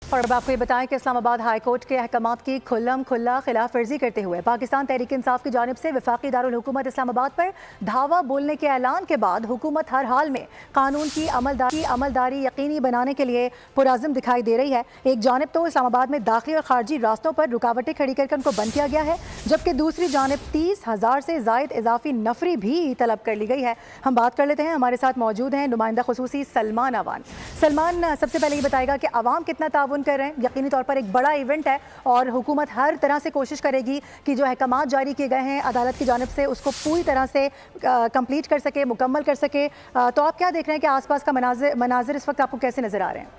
और अब आपको ये बताएं कि इस्लामाबाद हाई कोर्ट के अहकामात की खुल्लम खुल्ला खिलाफ वर्जी करते हुए पाकिस्तान तहरीक इंसाफ की जानिब से वफाकी दारुल हुकूमत इस्लामाबाद पर धावा बोलने के ऐलान के बाद हुकूमत हर हाल में कानून की अमलदारी यकीनी बनाने के लिए पुराज़म दिखाई दे रही है। एक जानिब तो इस्लामाबाद में दाखिली और खारजी रास्तों पर रुकावटें खड़ी करके उनको बंद किया गया है, जबकि दूसरी जानिब 30,000 से जायद इजाफी नफरी भी तलब कर ली गई है। हम बात कर लेते हैं, हमारे साथ मौजूद हैं नुमाइंदा खुसूसी सलमान अवान। सलमान, सबसे पहले ये बताएगा कि अवाम कितना ताउन कर रहे हैं। यकीनी तौर पर एक बड़ा इवेंट है और हुकूमत हर तरह से कोशिश करेगी कि जो अहकामात जारी किए गए हैं अदालत की जानिब से उसको पूरी तरह से कंप्लीट कर सके, मुकम्मल कर सके। तो आप क्या देख रहे हैं कि आसपास का मनाजिर इस वक्त आपको कैसे नजर आ रहे हैं?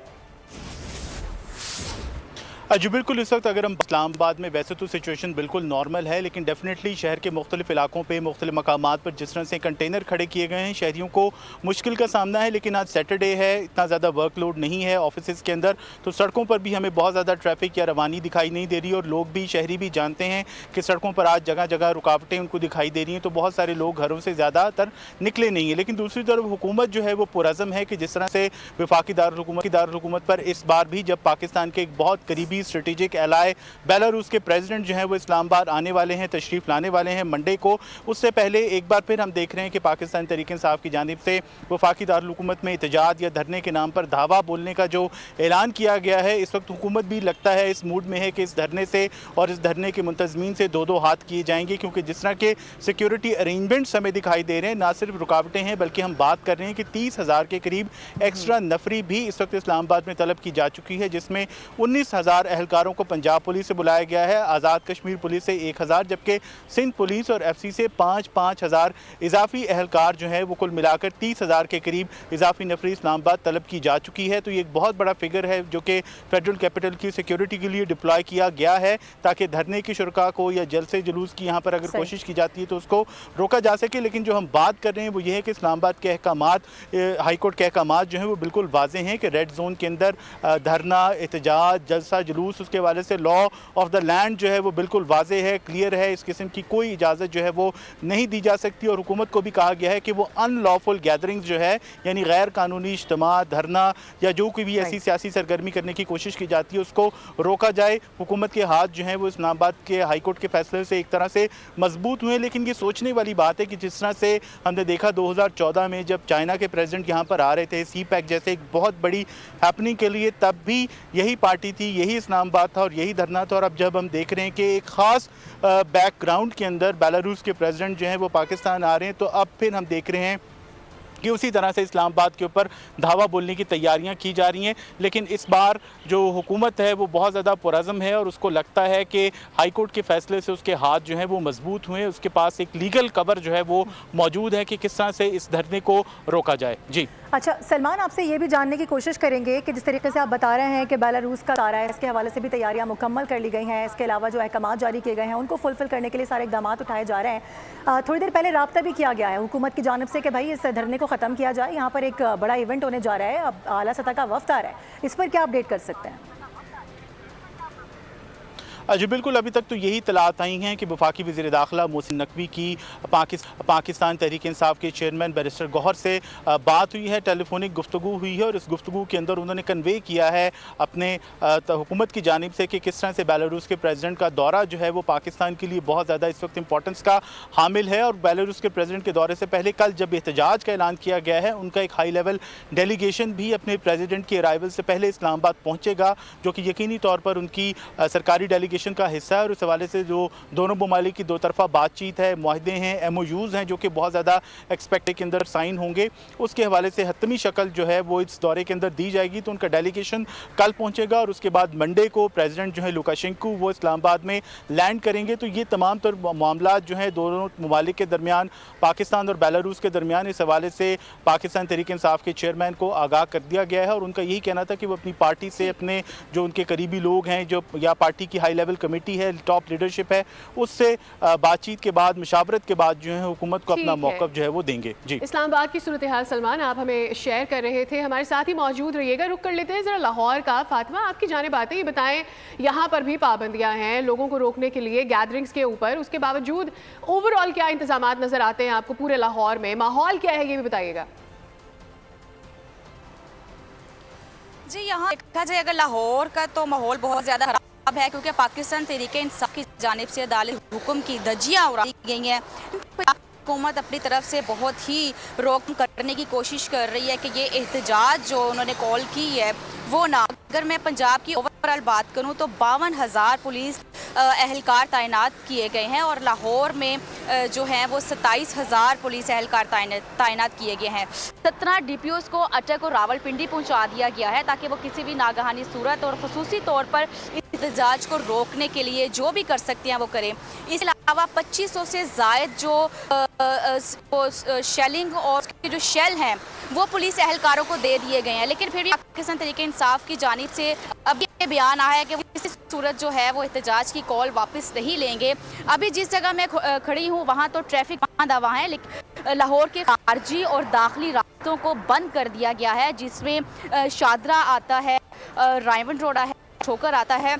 जी बिल्कुल, इस वक्त अगर हम इस्लामाबाद में, वैसे तो सिचुएशन बिल्कुल नॉर्मल है, लेकिन डेफिनेटली शहर के मुख्तलिफ इलाकों पे मुख्तलिफ मकामात पर जिस तरह से कंटेनर खड़े किए गए हैं, शहरियों को मुश्किल का सामना है। लेकिन आज सैटरडे है, इतना ज़्यादा वर्कलोड नहीं है ऑफिस के अंदर, तो सड़कों पर भी हमें बहुत ज़्यादा ट्रैफिक या रवानी दिखाई नहीं दे रही। और लोग भी, शहरी भी जानते हैं कि सड़कों पर आज जगह जगह रुकावटें उनको दिखाई दे रही हैं, तो बहुत सारे लोग घरों से ज़्यादातर निकले नहीं हैं। लेकिन दूसरी तरफ हुकूमत जो है वो पुरज़म है कि जिस तरह से वफाकी दारुल हुकूमत पर इस बार भी, जब पाकिस्तान के एक बहुत करीबी स्ट्रेटेजिक बेलारूस के प्रेसिडेंट जो हैं वो इस्लामाबाद आने वाले हैं, तशरीफ लाने वाले हैं मंडे को, उससे पहले एक बार फिर हम देख रहे हैं कि पाकिस्तान तहरीक इंसाफ की जानिब से वफाकी दारुल हुकूमत में एहतजाज या धरने के नाम पर धावा बोलने का जो ऐलान किया गया है, इस वक्त हुकूमत भी लगता है इस मूड में है कि इस धरने से और इस धरने के मुंतजमीन से दो हाथ किए जाएंगे, क्योंकि जिस तरह के सिक्योरिटी अरेंजमेंट्स हमें दिखाई दे रहे हैं, ना सिर्फ रुकावटें हैं बल्कि हम बात कर रहे हैं कि 30,000 के करीब एक्स्ट्रा नफरी भी इस वक्त इस्लामाबाद में तलब की जा चुकी है, जिसमें 19,000 एहलकारों को पंजाब पुलिस से बुलाया गया है, आज़ाद कश्मीर पुलिस से 1,000, जबकि सिंध पुलिस और एफसी से 5-5 हज़ार इजाफी एहलकार जो है वो कुल मिलाकर 30,000 के करीब इजाफी नफरी इस्लामाबाद तलब की जा चुकी है। तो ये एक बहुत बड़ा फिगर है जो कि फेडरल कैपिटल की सिक्योरिटी के लिए डिप्लॉय किया गया है, ताकि धरने की शुरा को या जलसे जुलूस की यहाँ पर अगर कोशिश की जाती है तो उसको रोका जा सके। लेकिन जो हम बात कर रहे हैं वो ये है कि इस्लामाबाद के अहकामात, हाईकोर्ट के अहकामात जो हैं वो बिल्कुल वाज़ेह हैं कि रेड जोन के अंदर धरना, एहतजाज, जलसा जुलूस, उसके वाले से लॉ ऑफ द लैंड जो है वो बिल्कुल वाज़ेह है, क्लियर है, इस किस्म की कोई इजाज़त जो है वो नहीं दी जा सकती। और हुकूमत को भी कहा गया है कि वो अनलॉफुल गैदरिंग्स जो है, यानी गैर कानूनी इज्तिमा, धरना या जो कोई भी ऐसी सियासी सरगर्मी करने की कोशिश की जाती है उसको रोका जाए। हुकूमत के हाथ जो हैं वो इस्लामाबाद के हाई कोर्ट के फैसले से एक तरह से मजबूत हुए। लेकिन ये सोचने वाली बात है कि जिस तरह से हमने देखा 2014 में जब चाइना के प्रेसिडेंट यहाँ पर आ रहे थे CPEC जैसे एक बहुत बड़ी हैपनिंग के लिए, तब भी यही पार्टी थी, यही इस्लामाबाद था और यही धरना था। और अब जब हम देख रहे हैं कि एक ख़ास बैकग्राउंड के अंदर बेलारूस के प्रेसिडेंट जो हैं वो पाकिस्तान आ रहे हैं, तो अब फिर हम देख रहे हैं कि उसी तरह से इस्लामाबाद के ऊपर धावा बोलने की तैयारियां की जा रही हैं। लेकिन इस बार जो हुकूमत है वो बहुत ज़्यादा पुरज़म है और उसको लगता है कि हाई कोर्ट के फैसले से उसके हाथ जो हैं वो मजबूत हुए, उसके पास एक लीगल कवर जो है वो मौजूद है कि किस तरह से इस धरने को रोका जाए। जी अच्छा सलमान, आपसे ये भी जानने की कोशिश करेंगे कि जिस तरीके से आप बता रहे हैं कि बेलारूस का तारा है, इसके हवाले से भी तैयारियां मुकम्मल कर ली गई हैं, इसके अलावा जो अहकामात जारी किए गए हैं उनको फुलफिल करने के लिए सारे इकदाम उठाए जा रहे हैं। थोड़ी देर पहले राब्ता भी किया गया है हुकूमत की जानिब से कि भाई इस धरने को ख़त्म किया जाए, यहाँ पर एक बड़ा इवेंट होने जा रहा है, अब आला सतह का वफ्द आ रहा है, इस पर क्या अपडेट कर सकते हैं? जी बिल्कुल, अभी तक तो यही इत्तलात आई हैं कि वफाकी वज़ीर दाखिला मोहसिन नकवी की पाकिस्तान तहरीक इंसाफ के चेयरमैन बैरिस्टर गौहर से बात हुई है, टेलीफोनिक गुफ्तगू हुई है और इस गुफ्तगू के अंदर उन्होंने कन्वे किया है अपने हुकूमत की जानिब से कि किस तरह से बेलारूस के प्रेसिडेंट का दौरा जो है वो पाकिस्तान के लिए बहुत ज़्यादा इस वक्त इंपॉर्टेंस का हामिल है। और बेलारूस के प्रेसिडेंट के दौरे से पहले कल जब एहतजाज का ऐलान किया गया है, उनका एक हाई लेवल डेलीगेशन भी अपने प्रेसिडेंट की अराइवल से पहले इस्लामाबाद पहुँचेगा, जो कि यकीनी तौर पर उनकी सरकारी डेलीगेशन का हिस्सा है। और इस हवाले से जो दोनों ममालिक की दो तरफा बातचीत है, मुआहदे हैं, MOUs हैं जो कि बहुत ज़्यादा एक्सपेक्ट के अंदर साइन होंगे, उसके हवाले से हतमी शक्ल जो है वो इस दौरे के अंदर दी जाएगी। तो उनका डेलीगेशन कल पहुंचेगा और उसके बाद मंडे को प्रेसिडेंट जो है लुकाशेंको वो इस्लामाबाद में लैंड करेंगे। तो ये तमाम तर मामला जो है दोनों ममालिक के दरमियान, पाकिस्तान और बेलारूस के दरमियान, इस हवाले से पाकिस्तान तहरीक इंसाफ के चेयरमैन को आगाह कर दिया गया है। और उनका यही कहना था कि वो अपनी पार्टी से, अपने जो उनके करीबी लोग हैं जो या पार्टी की हाई लेवल कमेटी है, टॉप लीडरशिप है, उससे बातचीत के बाद, मुशावरत के बाद जो है हुकूमत को अपना मौक़िफ़ जो है वो देंगे। जी, इस्लामाबाद की सूरत हाल सलमान आप हमें शेयर कर रहे थे, हमारे साथ ही मौजूद रहिएगा। रुक कर लेते हैं ज़रा लाहौर का। फातिमा, आपकी जानिब आते ही बताएं, यहाँ पर भी पाबंदियाँ हैं लोगों को रोकने के लिए गैदरिंग्स के ऊपर, उसके बावजूद ओवरऑल क्या इंतजाम नज़र आते हैं आपको पूरे लाहौर में? माहौल क्या है ये भी बताइएगा। जी यहाँ देखा जाए अगर लाहौर का तो माहौल बहुत ज़्यादा खराब है, क्योंकि पाकिस्तान तहरीक इंसाफ की जानिब से अदालत हुक्म की धज्जियाँ उड़ाई गई हैं। हुकूमत अपनी तरफ से बहुत ही रोक करने की कोशिश कर रही है कि ये एहतजाज जो उन्होंने कॉल की है वो ना। अगर मैं पंजाब की ओवरऑल बात करूं तो 52,000 पुलिस एहलकार तैनात किए गए हैं और लाहौर में जो हैं वो 27,000 पुलिस एहलकार तैनात किए गए हैं। 17 DPOs को अटक और रावलपिंडी पहुंचा दिया गया है ताकि वो किसी भी नागहानी सूरत और खसूसी तौर पर एहतजाज को रोकने के लिए जो भी कर सकते हैं वो करें। इसके अलावा 2500 से ज़ायद जो शेलिंग और जो शेल हैं वो पुलिस एहलकारों को दे दिए गए हैं। लेकिन फिर भी पाकिस्तान तहरीक इंसाफ की जानिब से अब ये बयान आया है कि वो किसी सूरत जो है वो एहतजाज की कॉल वापस नहीं लेंगे। अभी जिस जगह मैं खड़ी हूँ वहाँ तो ट्रैफिक बांधा हुआ है, लेकिन लाहौर के खारजी और दाखिली रास्तों को बंद कर दिया गया है, जिसमें शादरा आता है, रायवन रोड है, ठोकर आता है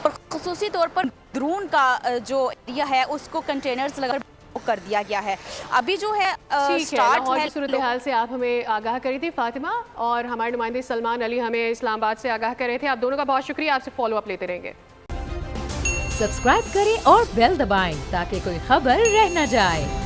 और खुसूसी तौर पर द्रून का जो एरिया है उसको कंटेनर्स लगा कर दिया गया है। अभी जो है लाहौर की सूरत हाल से आप हमें आगाह करी थी फातिमा, और हमारे नुमाइंदे सलमान अली हमें इस्लामाबाद से आगाह कर रहे थे। आप दोनों का बहुत शुक्रिया, आपसे फॉलो अप लेते रहेंगे। सब्सक्राइब करें और बेल दबाएं ताकि कोई खबर रह न जाए।